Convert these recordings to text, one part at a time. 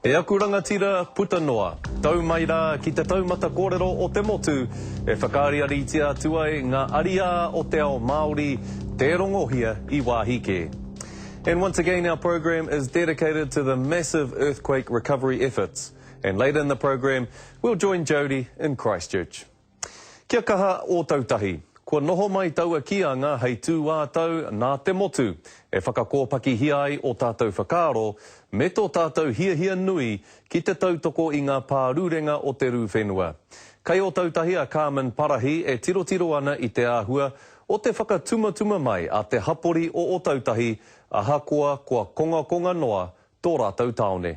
He aku rangatira puta noa, tau mai rā ki te taumata kōrero o te motu, e whakaariaritia atu ai ngā aria o te ao Maori, te rongohia I wāhike. And once again, our program is dedicated to the massive earthquake recovery efforts. And later in the program, we'll join Jody in Christchurch. Kia kaha o tautahi. Kua noho mai taua kia ngā hei tū wātau nā te motu, e whakakōpaki hiai o tātou whakaaro, me tō tātou hia nui ki te tautoko I ngā pārurenga o te rūwhenua. Kai o tautahi a Carmen Parahi e tirotiro ana I te āhua o te whakatumatuma mai a te hapori o tautahi, ahakoa kua konga noa tō rātou taone.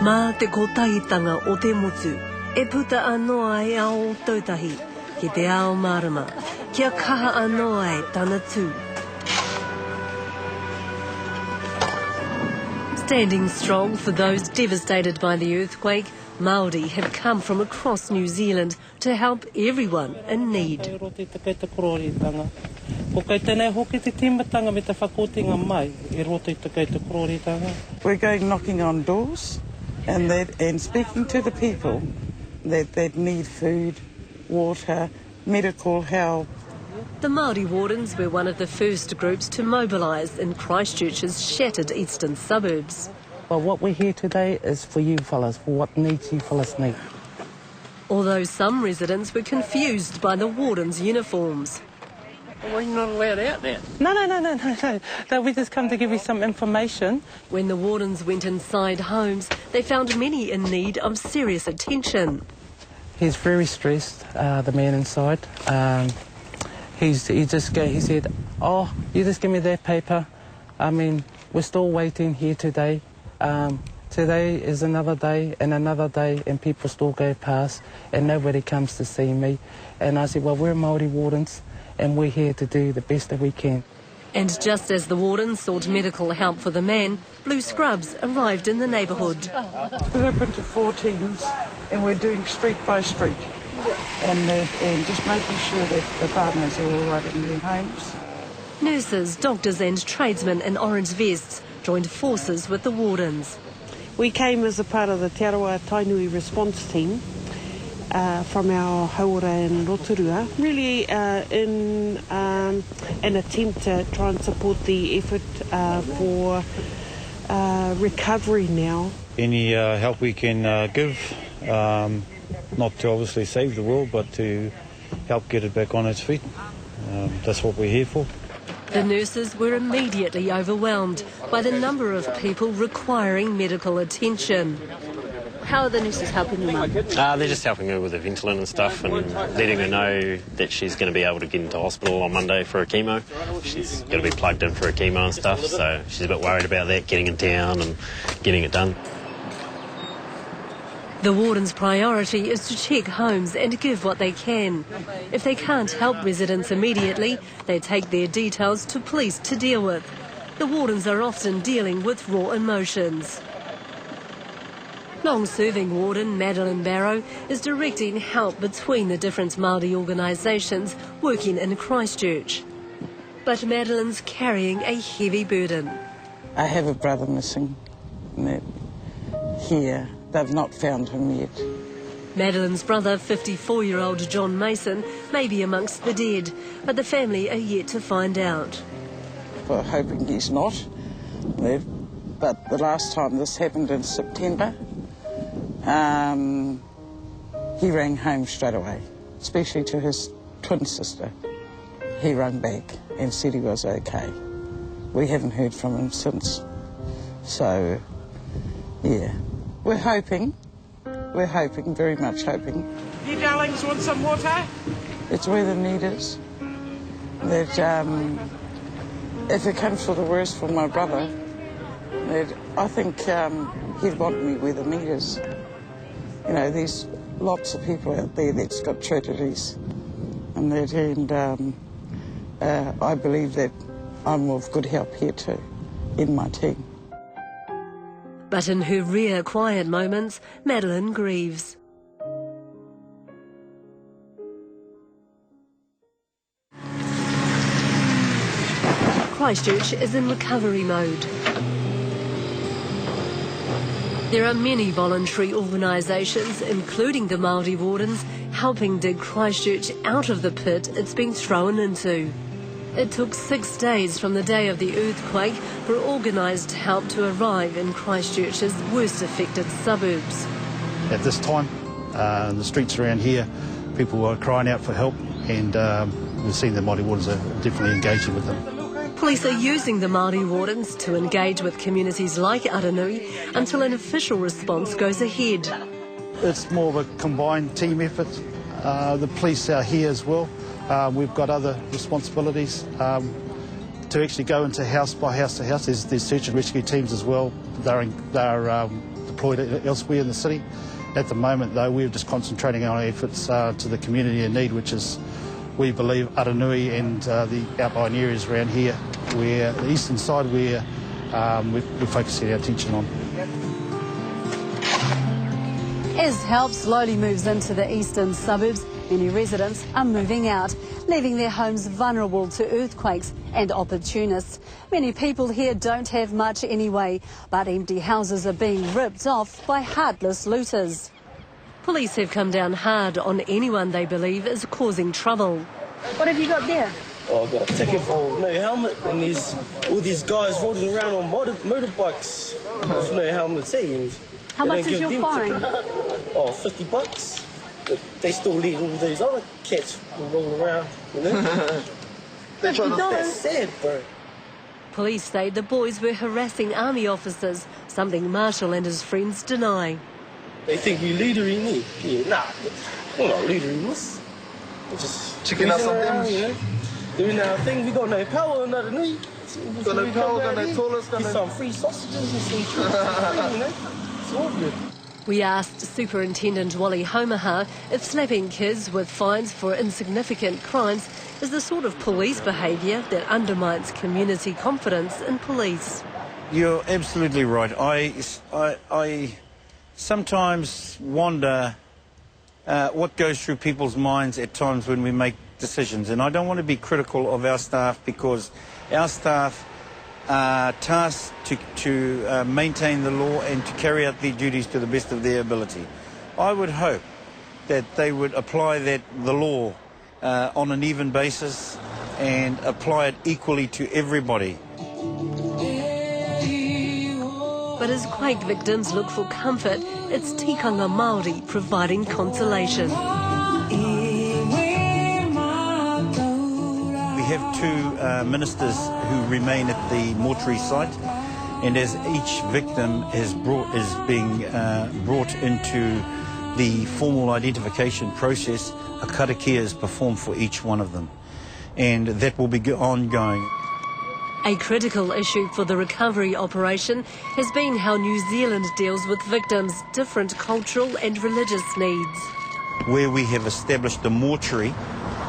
Mā te kōtaitanga o te motu, e puta anoa e ao tautahi, ki te ao marama, kia kaha anoa e tana tū. Standing strong for those devastated by the earthquake, Maori have come from across New Zealand to help everyone in need. Ko kai tēnei hoki te timatanga me te whakotinga mai, e roto I te kei te kororitanga. We're going knocking on doors and speaking to the people that need food, water, medical help. The Maori Wardens were one of the first groups to mobilise in Christchurch's shattered eastern suburbs. Well, what we're here today is for you fellas, for what needs you fellas need. Although some residents were confused by the Wardens' uniforms. Well, you're not allowed out there. No, we just come to give you some information. When the Wardens went inside homes, they found many in need of serious attention. He's very stressed, the man inside. He said, oh, you just give me that paper. I mean, we're still waiting here today. Today is another day, and people still go past, and nobody comes to see me. And I said, well, we're Maori Wardens, and we're here to do the best that we can. And just as the Wardens sought medical help for the man, Blue Scrubs arrived in the neighbourhood. We're open to 4 teams, and we're doing street by street, and just making sure that the partners are all right in their homes. Nurses, doctors and tradesmen in orange vests joined forces with the Wardens. We came as a part of the Te Arawa Tainui response team from our hauora in Rotorua, really in an attempt to try and support the effort for recovery now. Any help we can give, not to obviously save the world, but to help get it back on its feet. That's what we're here for. The nurses were immediately overwhelmed by the number of people requiring medical attention. How are the nurses helping you, Mum? They're just helping her with the Ventolin and stuff and letting her know that she's going to be able to get into hospital on Monday for a chemo. She's going to be plugged in for a chemo and stuff, so she's a bit worried about that, getting in town and getting it done. The Warden's priority is to check homes and give what they can. If they can't help residents immediately, they take their details to police to deal with. The Wardens are often dealing with raw emotions. Long-serving Warden Madeline Barrow is directing help between the different Māori organisations working in Christchurch. But Madeline's carrying a heavy burden. I have a brother missing here. They've not found him yet. Madeline's brother, 54-year-old John Mason, may be amongst the dead, but the family are yet to find out. We're hoping he's not. But the last time this happened in September, he rang home straight away, especially to his twin sister. He rang back and said he was okay. We haven't heard from him since. So, yeah. We're hoping, very much hoping. You darlings want some water? It's where the need is. That if it comes to the worst for my brother, that I think he'd want me where the need is. You know, there's lots of people out there that's got tragedies, and I believe that I'm of good help here too. in my team. But in her rare quiet moments, Madeline grieves. Christchurch is in recovery mode. There are many voluntary organisations, including the Maori Wardens, helping dig Christchurch out of the pit it's been thrown into. It took 6 days from the day of the earthquake for organised help to arrive in Christchurch's worst affected suburbs. At this time, in the streets around here, people were crying out for help, and we've seen the Maori Wardens are definitely engaging with them. Police are using the Maori Wardens to engage with communities like Aranui until an official response goes ahead. It's more of a combined team effort. The police are here as well. We've got other responsibilities to actually go into house by house to house. There's search and rescue teams as well. They're deployed elsewhere in the city. At the moment, though, we're just concentrating on our efforts to the community in need, which is, we believe, Aranui and the outlying areas around here, where the eastern side, where we're focusing our attention on. As help slowly moves into the eastern suburbs, many residents are moving out, leaving their homes vulnerable to earthquakes and opportunists. Many people here don't have much anyway, but empty houses are being ripped off by heartless looters. Police have come down hard on anyone they believe is causing trouble. What have you got there? Oh, I've got a ticket for no helmet, and there's all these guys rolling around on motorbikes with no helmets. How much is your fine? Oh, $50. But they still leave all those other cats rolling around, you know? That's sad, bro. Police say the boys were harassing army officers, something Marshall and his friends deny. They think we're leadering me. Yeah, nah, we're not leadering us. We're just checking out some things, you know? Doing our thing. We got no power, nothing. Got no power, got no toilets, got some free sausages and some treats, you know? It's all good. We asked Superintendent Wally Homaha if slapping kids with fines for insignificant crimes is the sort of police behaviour that undermines community confidence in police. You're absolutely right. I sometimes wonder what goes through people's minds at times when we make decisions. And I don't want to be critical of our staff, because our staff are tasked to maintain the law and to carry out their duties to the best of their ability. I would hope that they would apply the law on an even basis and apply it equally to everybody. But as quake victims look for comfort, it's tikanga Maori providing consolation. We have two ministers who remain at the mortuary site, and as each victim is being brought into the formal identification process, a karakia is performed for each one of them, and that will be ongoing. A critical issue for the recovery operation has been how New Zealand deals with victims' different cultural and religious needs. Where we have established a mortuary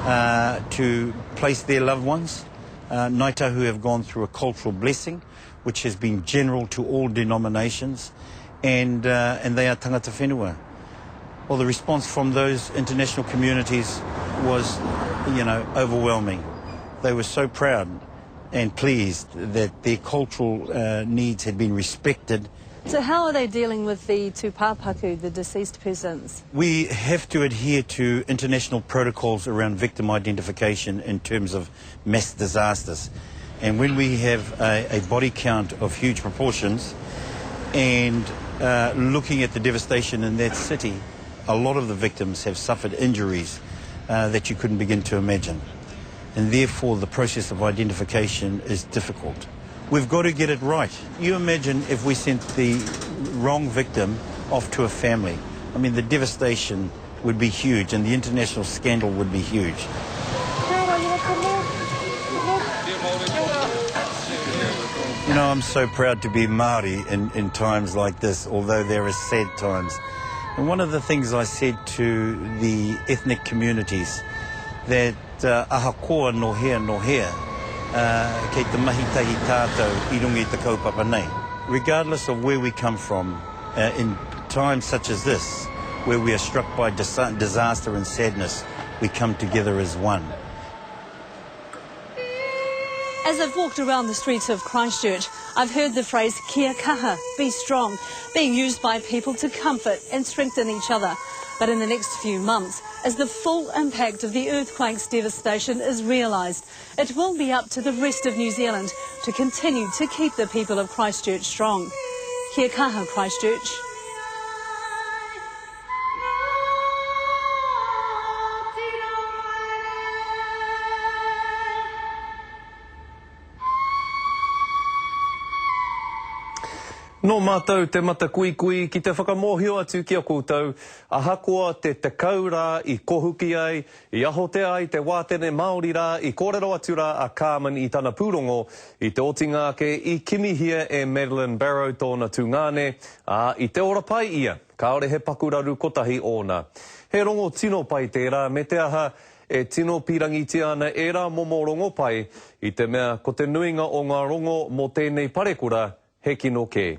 to place their loved ones, Naita who have gone through a cultural blessing, which has been general to all denominations, and they are tangata whenua. Well, the response from those international communities was, overwhelming. They were so proud and pleased that their cultural needs had been respected. So how are they dealing with the tūpāpaku, the deceased persons? We have to adhere to international protocols around victim identification in terms of mass disasters. And when we have a body count of huge proportions and looking at the devastation in that city, a lot of the victims have suffered injuries that you couldn't begin to imagine. And therefore the process of identification is difficult. We've got to get it right. You imagine if we sent the wrong victim off to a family. I mean, the devastation would be huge and the international scandal would be huge. You know, I'm so proud to be Maori in times like this, although there are sad times. And one of the things I said to the ethnic communities, that ahakoa no hea, kei te mahi tahi tātou I runga I te kaupapa nei. Regardless of where we come from, in times such as this, where we are struck by disaster and sadness, we come together as one. As I've walked around the streets of Christchurch, I've heard the phrase kia kaha, be strong, being used by people to comfort and strengthen each other. But in the next few months, as the full impact of the earthquake's devastation is realised, it will be up to the rest of New Zealand to continue to keep the people of Christchurch strong. Kia kaha, Christchurch. No mātou te mata kui ki te whakamohio atu ki a koutou, ahakoa te tekau rā I kohuki ai, I ahotea ai te wātene Maori rā, I kōrero atu rā a Carmen I tana pūrongo, I te otingake I kimihia e Madeline Barrow tōna tūngane, I te ora pai ia, kaore he pakuraru kotahi ōna. He rongo tino pai tērā, me te aha e tino pirangiti ana e rā momo rongo pai, I te mea ko te nuinga o ngā rongo mo tēnei parekura, he kino kē.